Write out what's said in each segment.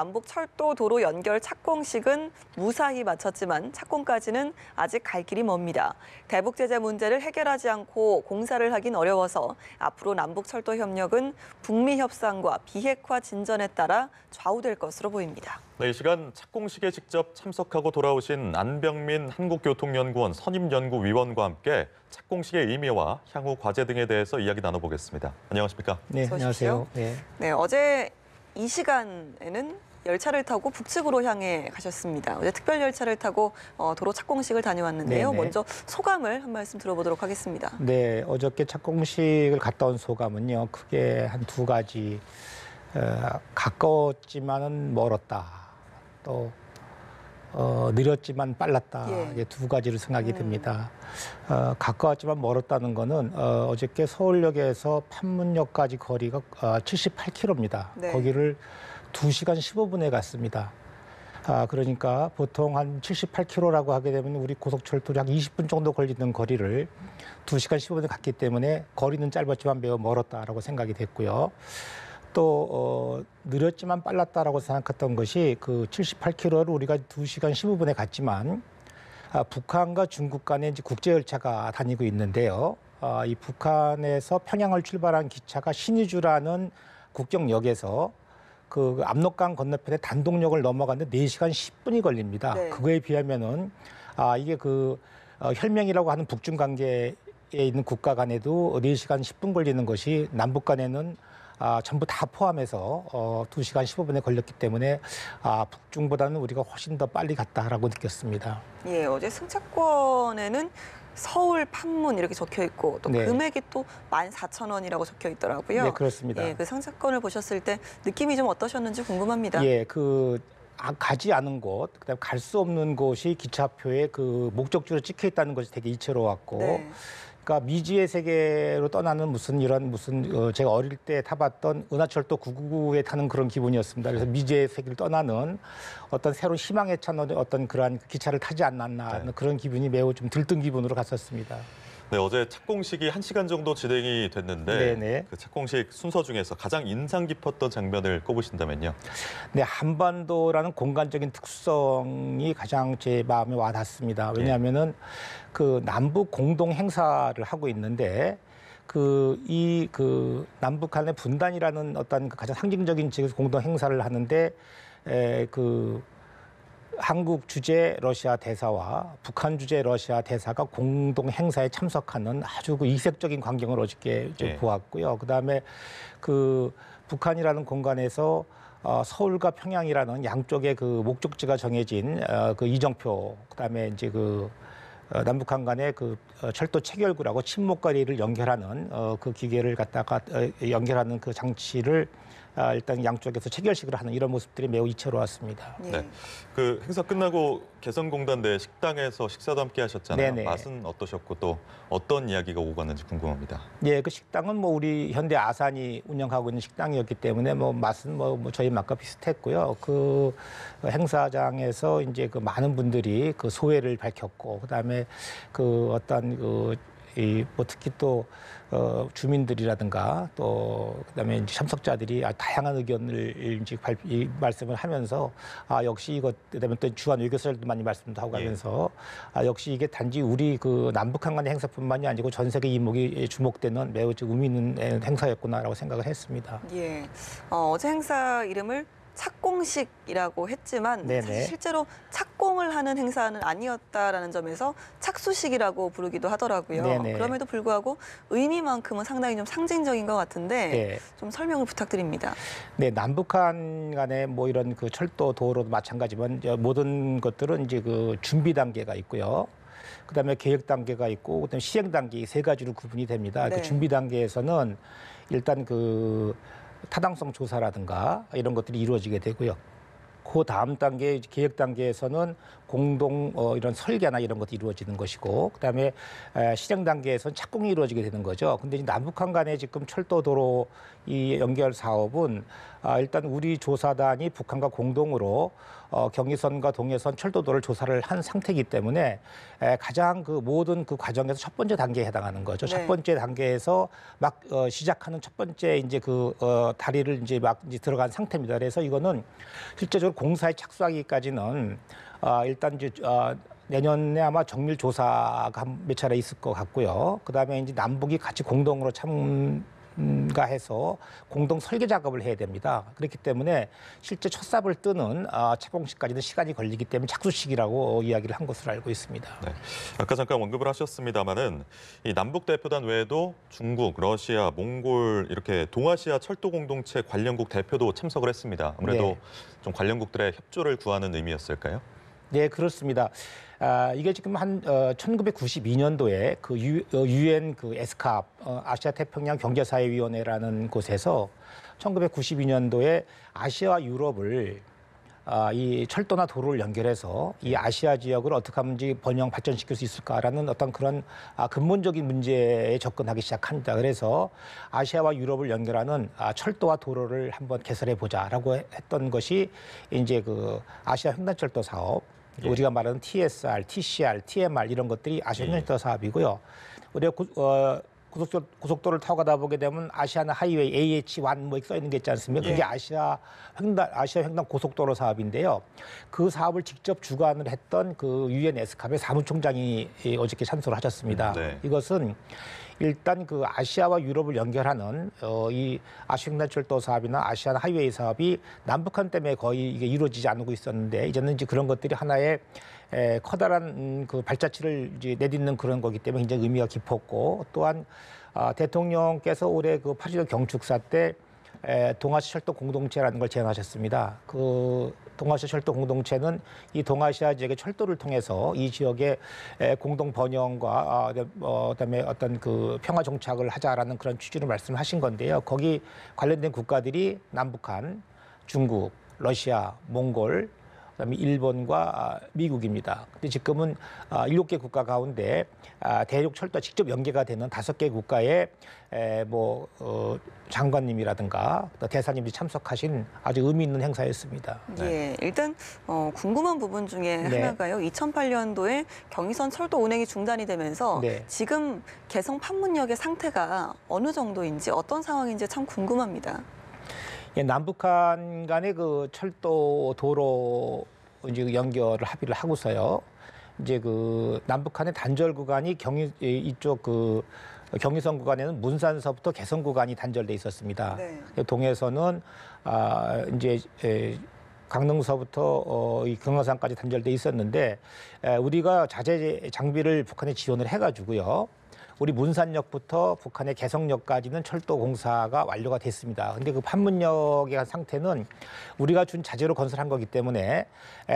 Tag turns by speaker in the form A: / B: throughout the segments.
A: 남북 철도 도로 연결 착공식은 무사히 마쳤지만 착공까지는 아직 갈 길이 멉니다. 대북 제재 문제를 해결하지 않고 공사를 하긴 어려워서 앞으로 남북 철도 협력은 북미 협상과 비핵화 진전에 따라 좌우될 것으로 보입니다.
B: 네, 이 시간 착공식에 직접 참석하고 돌아오신 안병민 한국교통연구원 선임연구위원과 함께 착공식의 의미와 향후 과제 등에 대해서 이야기 나눠보겠습니다. 안녕하십니까?
C: 네, 안녕하세요.
A: 네, 어제 이 시간에는 열차를 타고 북측으로 향해 가셨습니다. 어제 특별 열차를 타고 도로 착공식을 다녀왔는데요.
C: 네네.
A: 먼저 소감을 한 말씀 들어보도록 하겠습니다.
C: 네, 어저께 착공식을 갔다 온 소감은요, 크게 한 두 가지. 가까웠지만은 멀었다. 또 느렸지만 빨랐다.
A: 예.
C: 이게 두 가지로 생각이 듭니다. 가까웠지만 멀었다는 거는 어저께 서울역에서 판문역까지 거리가 78km입니다.
A: 네.
C: 거기를 2시간 15분에 갔습니다. 그러니까 보통 한 78km라고 하게 되면 우리 고속철도로 약 20분 정도 걸리는 거리를 2시간 15분에 갔기 때문에 거리는 짧았지만 매우 멀었다라고 생각이 됐고요. 또 느렸지만 빨랐다라고 생각했던 것이 그 78km를 우리가 2시간 15분에 갔지만 북한과 중국 간에 이제 국제 열차가 다니고 있는데요. 이 북한에서 평양을 출발한 기차가 신의주라는 국경역에서 그 압록강 건너편에 단독역을 넘어가는데 4시간 10분이 걸립니다.
A: 네.
C: 그거에 비하면은 이게 그 혈맹이라고 하는 북중 관계에 있는 국가 간에도 4시간 10분 걸리는 것이 남북 간에는 전부 다 포함해서 2시간 15분에 걸렸기 때문에 북중보다는 우리가 훨씬 더 빨리 갔다라고 느꼈습니다.
A: 예, 어제 승차권에는 서울 판문 이렇게 적혀 있고 또
C: 네.
A: 금액이 또 14,000원이라고 적혀 있더라고요.
C: 네, 그렇습니다.
A: 예, 그 승차권을 보셨을 때 느낌이 좀 어떠셨는지 궁금합니다.
C: 예, 가지 않은 곳, 그다음에 갈 수 없는 곳이 기차표에 그 목적지로 찍혀 있다는 것이 되게 이채로웠고,
A: 네.
C: 그러니까 미지의 세계로 떠나는 무슨 제가 어릴 때 타봤던 은하철도 999에 타는 그런 기분이었습니다. 그래서 미지의 세계를 떠나는 어떤 새로운 희망에 찬 어떤 그러한 기차를 타지 않았나 하는 그런 기분이 매우 좀 들뜬 기분으로 갔었습니다.
B: 네, 어제 착공식이 1시간 정도 진행이 됐는데
C: 네네.
B: 그 착공식 순서 중에서 가장 인상 깊었던 장면을 꼽으신다면요?
C: 네, 한반도라는 공간적인 특성이 가장 제 마음에 와닿습니다. 왜냐하면은 그 남북 공동 행사를 하고 있는데 그 남북 간의 분단이라는 어떤 그 가장 상징적인 지금 공동 행사를 하는데 한국 주재 러시아 대사와 북한 주재 러시아 대사가 공동 행사에 참석하는 아주 그 이색적인 광경을 어저께 보았고요. 그다음에 그 북한이라는 공간에서 서울과 평양이라는 양쪽의 그 목적지가 정해진 그 이정표, 그다음에 이제 남북한 간의 그 철도 체결구라고 친목거리를 연결하는 그 기계를 갖다가 연결하는 그 장치를 일단 양쪽에서 체결식을 하는 이런 모습들이 매우 이채로웠습니다.
A: 예.
B: 네, 그 행사 끝나고 개성공단대 식당에서 식사도 함께 하셨잖아요.
C: 네네.
B: 맛은 어떠셨고 또 어떤 이야기가 오고 갔는지 궁금합니다.
C: 예, 그 식당은 뭐 우리 현대 아산이 운영하고 있는 식당이었기 때문에 뭐 맛은 뭐 저희 맛과 비슷했고요. 그 행사장에서 이제 그 많은 분들이 그 소회를 밝혔고, 그다음에 그 어떤 뭐 특히 또 주민들이라든가 또 그다음에 이제 참석자들이 다양한 의견을 이제 말씀을 하면서 역시 이것 그다음에 또 주한 외교사들도 많이 말씀도 하고 하면서 역시 이게 단지 우리 그 남북한 간의 행사뿐만이 아니고 전 세계 이목이 주목되는 매우 의미 있는 행사였구나라고 생각을 했습니다.
A: 예. 어제 행사 이름을 착공식이라고 했지만
C: 네네.
A: 사실 실제로 착공을 하는 행사는 아니었다라는 점에서 착수식이라고 부르기도 하더라고요.
C: 네네.
A: 그럼에도 불구하고 의미만큼은 상당히 좀 상징적인 것 같은데
C: 네.
A: 좀 설명을 부탁드립니다.
C: 네, 남북한 간의 뭐 이런 그 철도 도로도 마찬가지지만 모든 것들은 이제 그 준비 단계가 있고요. 그다음에 계획 단계가 있고 그다음에 시행 단계 세 가지로 구분이 됩니다.
A: 네.
C: 그 준비 단계에서는 일단 그 타당성 조사라든가 이런 것들이 이루어지게 되고요. 그 다음 단계 계획 단계에서는 공동 이런 설계나 이런 것도 이루어지는 것이고, 그다음에 실행 단계에서는 착공이 이루어지게 되는 거죠. 근데 이제 남북한 간의 지금 철도 도로 이 연결 사업은 일단 우리 조사단이 북한과 공동으로 경의선과 동해선 철도도를 조사를 한 상태이기 때문에 가장 그 모든 그 과정에서 첫 번째 단계에 해당하는 거죠.
A: 네.
C: 첫 번째 단계에서 막 시작하는 첫 번째 이제 그 다리를 이제 막 이제 들어간 상태입니다. 그래서 이거는 실제적으로 공사에 착수하기까지는 일단 이제 내년에 아마 정밀 조사가 몇 차례 있을 것 같고요. 그다음에 이제 남북이 같이 공동으로 참가해서 공동 설계 작업을 해야 됩니다. 그렇기 때문에 실제 첫 삽을 뜨는 착공식까지는 시간이 걸리기 때문에 착수식이라고 이야기를 한 것으로 알고 있습니다.
B: 네. 아까 잠깐 언급을 하셨습니다마는 이 남북 대표단 외에도 중국, 러시아, 몽골 이렇게 동아시아 철도 공동체 관련국 대표도 참석을 했습니다. 아무래도
C: 네.
B: 좀 관련국들의 협조를 구하는 의미였을까요?
C: 네, 그렇습니다. 이게 지금 한 1992년도에 그 유엔 그 에스캅 아시아 태평양 경제사회위원회라는 곳에서 1992년도에 아시아와 유럽을 이 철도나 도로를 연결해서 이 아시아 지역을 어떻게 하면 번영 발전시킬 수 있을까라는 어떤 그런 근본적인 문제에 접근하기 시작합니다. 그래서 아시아와 유럽을 연결하는 철도와 도로를 한번 개설해 보자라고 했던 것이 이제 그 아시아 횡단철도 사업,
B: 예.
C: 우리가 말하는 TSR, TCR, TMR 이런 것들이 아시아 횡단철도 사업이고요. 우리가 고속도로를 타고 가다 보게 되면 아시아나 하이웨이 AH1 뭐 써 있는 게 있지 않습니까? 그게
A: 예.
C: 아시아 횡단 고속도로 사업인데요. 그 사업을 직접 주관을 했던 그 유엔 에스캅의 사무총장이 어저께 참석을 하셨습니다.
B: 네.
C: 이것은 일단 그 아시아와 유럽을 연결하는 이 아시아 횡단철도 사업이나 아시아 하이웨이 사업이 남북한 때문에 거의 이게 이루어지지 않고 있었는데 이제는 이제 그런 것들이 하나의 커다란 그 발자취를 이제 내딛는 그런 거기 때문에 굉장히 의미가 깊었고, 또한 대통령께서 올해 그 8.15 경축사 때 동아시아 철도 공동체라는 걸 제안하셨습니다. 그 동아시아 철도 공동체는 이 동아시아 지역의 철도를 통해서 이 지역의 공동 번영과 그다음에 어떤 그 평화 정착을 하자라는 그런 취지로 말씀하신 건데요. 거기 관련된 국가들이 남북한, 중국, 러시아, 몽골, 그다음에 일본과 미국입니다. 근데 지금은 7개 국가 가운데 대륙 철도와 직접 연계가 되는 5개 국가의 장관님이라든가 대사님들이 참석하신 아주 의미 있는 행사였습니다.
A: 예, 일단 궁금한 부분 중에
C: 네.
A: 하나가요. 2008년도에 경의선 철도 운행이 중단이 되면서
C: 네.
A: 지금 개성 판문역의 상태가 어느 정도인지 어떤 상황인지 참 궁금합니다.
C: 예, 남북한 간의 그 철도 도로 이제 연결을 합의를 하고서요. 이제 그 남북한의 단절 구간이 이쪽 그 경의선 구간에는 문산서부터 개성 구간이 단절돼 있었습니다.
A: 네.
C: 동해선은 이제 강릉서부터 이 경로선까지 단절돼 있었는데 우리가 자재 장비를 북한에 지원을 해가지고요. 우리 문산역부터 북한의 개성역까지는 철도 공사가 완료가 됐습니다. 근데 그 판문역의 한 상태는 우리가 준 자재로 건설한 거기 때문에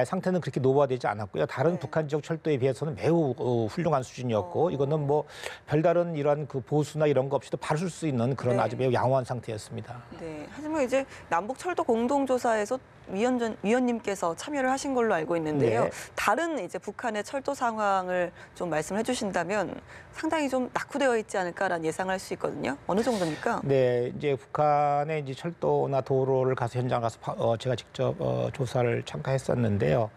C: 상태는 그렇게 노후화되지 않았고요. 다른
A: 네.
C: 북한 지역 철도에 비해서는 매우 훌륭한 수준이었고 이거는 뭐 별다른 이런 그 보수나 이런 거 없이도 바로 쓸 수 있는 그런
A: 네.
C: 아주 매우 양호한 상태였습니다.
A: 네. 하지만 이제 남북 철도 공동조사에서 위원님께서 참여를 하신 걸로 알고 있는데요.
C: 네.
A: 다른 이제 북한의 철도 상황을 좀 말씀해 주신다면 상당히 좀 낙후되어 있지 않을까라는 예상을 할 수 있거든요. 어느 정도입니까?
C: 네, 이제 북한의 이제 철도나 도로를 가서 현장 가서 제가 직접 조사를 참가했었는데요.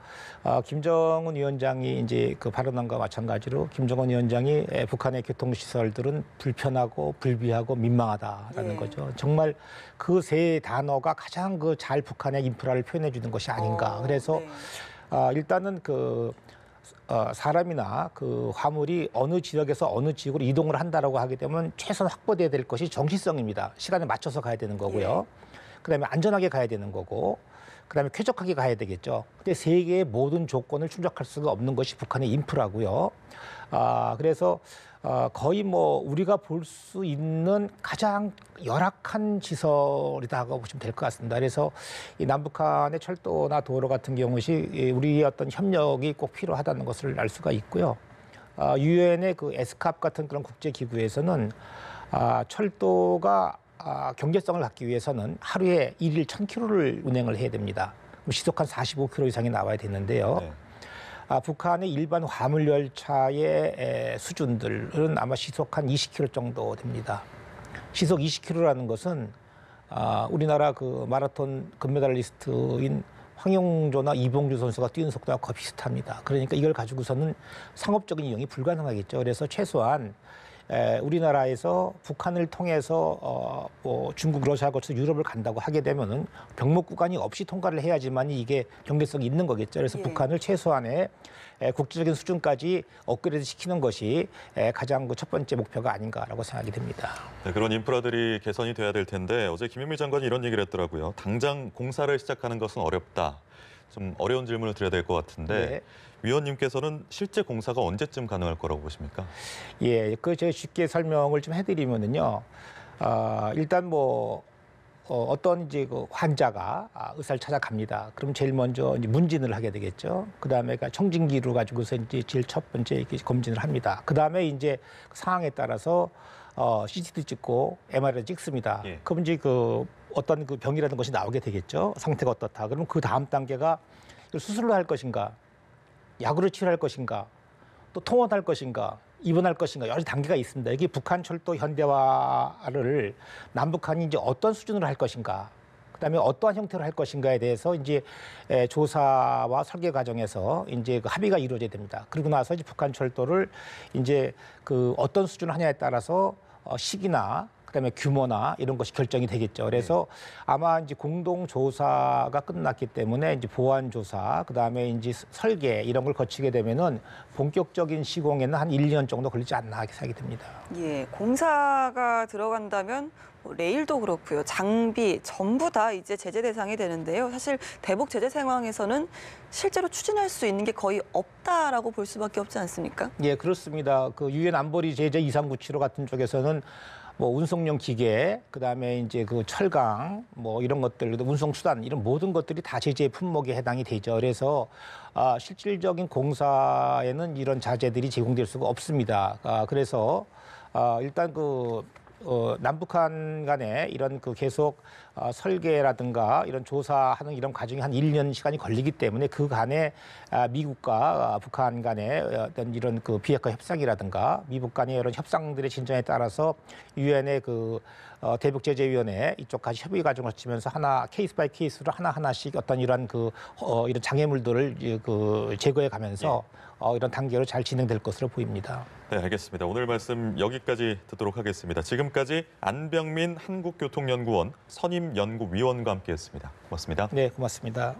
C: 김정은 위원장이 이제 그 발언한과 마찬가지로 김정은 위원장이 북한의 교통시설들은 불편하고 불비하고 민망하다라는
A: 예.
C: 거죠. 정말 그 세 단어가 가장 그 잘 북한의 인프라를 표현해 주는 것이 아닌가. 그래서
A: 네.
C: 일단은 그 사람이나 그 화물이 어느 지역에서 어느 지역으로 이동을 한다라고 하게 되면 최선 확보돼야 될 것이 정시성입니다. 시간에 맞춰서 가야 되는 거고요. 그다음에 안전하게 가야 되는 거고, 그다음에 쾌적하게 가야 되겠죠. 근데 세 개의 모든 조건을 충족할 수가 없는 것이 북한의 인프라고요. 그래서 거의 뭐 우리가 볼 수 있는 가장 열악한 시설이라고 보시면 될 것 같습니다. 그래서 이 남북한의 철도나 도로 같은 경우시 우리의 어떤 협력이 꼭 필요하다는 것을 알 수가 있고요. 유엔의 그 에스캅 같은 그런 국제 기구에서는 철도가 경제성을 갖기 위해서는 하루에 1일 1,000km를 운행을 해야 됩니다. 시속 한 45km 이상이 나와야 되는데요.
B: 네.
C: 북한의 일반 화물 열차의 수준들은 아마 시속 한 20km 정도 됩니다. 시속 20km라는 것은 우리나라 그 마라톤 금메달리스트인 황영조나 이봉주 선수가 뛰는 속도와 거의 비슷합니다. 그러니까 이걸 가지고서는 상업적인 이용이 불가능하겠죠. 그래서 최소한 우리나라에서 북한을 통해서 뭐 중국, 러시아 거쳐서 유럽을 간다고 하게 되면은 병목 구간이 없이 통과를 해야지만 이게 경제성이 있는 거겠죠. 그래서
A: 예.
C: 북한을 최소한의 국제적인 수준까지 업그레이드 시키는 것이 가장 첫 번째 목표가 아닌가라고 생각이 됩니다.
B: 네, 그런 인프라들이 개선이 돼야 될 텐데 어제 김현미 장관이 이런 얘기를 했더라고요. 당장 공사를 시작하는 것은 어렵다. 좀 어려운 질문을 드려야 될 것 같은데
C: 네.
B: 위원님께서는 실제 공사가 언제쯤 가능할 거라고 보십니까?
C: 예, 제가 쉽게 설명을 좀 해드리면은요. 일단 뭐 어떤 이제 그 환자가 의사를 찾아갑니다. 그럼 제일 먼저 이제 문진을 하게 되겠죠. 그 다음에 청진기로 가지고서 이제 제일 첫 번째 이렇게 검진을 합니다. 그 다음에 이제 그 상황에 따라서 CT도 찍고 MRI도 찍습니다.
B: 예.
C: 그럼 이제 그 어떤 그 병이라는 것이 나오게 되겠죠. 상태가 어떻다. 그럼 그 다음 단계가 수술로 할 것인가, 약으로 치료할 것인가, 또 통원할 것인가, 입원할 것인가 여러 단계가 있습니다. 여기 북한 철도 현대화를 남북한이 이제 어떤 수준으로 할 것인가, 그다음에 어떠한 형태로 할 것인가에 대해서 이제 조사와 설계 과정에서 이제 그 합의가 이루어져야 됩니다. 그리고 나서 이제 북한 철도를 이제 그 어떤 수준을 하냐에 따라서 시기나 그다음에 규모나 이런 것이 결정이 되겠죠. 그래서 아마 이제 공동 조사가 끝났기 때문에 이제 보안 조사, 그다음에 이제 설계 이런 걸 거치게 되면은 본격적인 시공에는 한 1년 정도 걸리지 않나 하게 생각이 됩니다.
A: 예, 공사가 들어간다면 뭐 레일도 그렇고요. 장비 전부 다 이제 제재 대상이 되는데요. 사실 대북 제재 상황에서는 실제로 추진할 수 있는 게 거의 없다라고 볼 수밖에 없지 않습니까?
C: 예, 그렇습니다. 그 유엔 안보리 제재 2397호 같은 쪽에서는 뭐 운송용 기계, 그다음에 이제 그 철강, 뭐 이런 것들, 운송 수단 이런 모든 것들이 다 제재 품목에 해당이 되죠. 그래서 실질적인 공사에는 이런 자재들이 제공될 수가 없습니다. 그래서 일단 그 남북한 간에 이런 그 계속 설계라든가 이런 조사하는 이런 과정이 한 1년 시간이 걸리기 때문에 그 간에 미국과 북한 간의 어떤 이런 그 비핵화 협상이라든가 미국 간의 이런 협상들의 진전에 따라서 유엔의 그 대북제재위원회 이쪽까지 협의 과정을 거치면서 하나 케이스 바이 케이스로 하나하나씩 어떤 이런 그 이런 장애물들을 그 제거해 가면서 이런 단계로 잘 진행될 것으로 보입니다.
B: 네, 알겠습니다. 오늘 말씀 여기까지 듣도록 하겠습니다. 지금까지 안병민 한국교통연구원 선임연구위원과 함께했습니다. 고맙습니다.
C: 네, 고맙습니다.